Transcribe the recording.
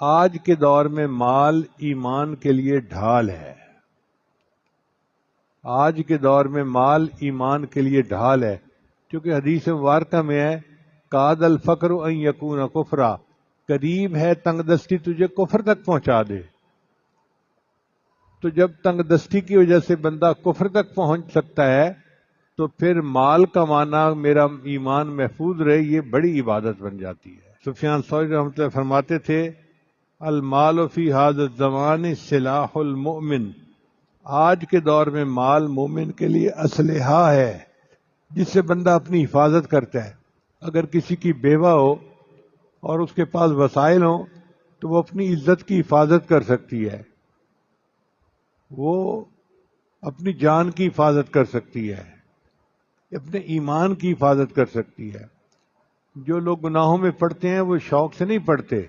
آج کے دور میں مال ایمان کے لیے ڈھال ہے. آج کے دور میں مال ایمان کے لیے ڈھال ہے، کیونکہ حدیث مبارکہ میں ہے کاد الفقر ان یکون کفرا، قریب ہے تنگ دستی تجھے کفر تک پہنچا دے. تو جب تنگ دستی کی وجہ سے بندہ کفر تک پہنچ سکتا ہے تو پھر مال کمانا، میرا ایمان محفوظ رہے، یہ بڑی عبادت بن جاتی ہے. سفیان ثوری رحمۃ اللہ فرماتے تھے المال فی ھذا الزمان سلاح المؤمن، آج کے دور میں مال مومن کے لیے اسلحہ ہے جس سے بندہ اپنی حفاظت کرتا ہے. اگر کسی کی بیوہ ہو اور اس کے پاس وسائل ہوں تو وہ اپنی عزت کی حفاظت کر سکتی ہے، وہ اپنی جان کی حفاظت کر سکتی ہے، اپنے ایمان کی حفاظت کر سکتی ہے. جو لوگ گناہوں میں پڑتے ہیں وہ شوق سے نہیں پڑتے،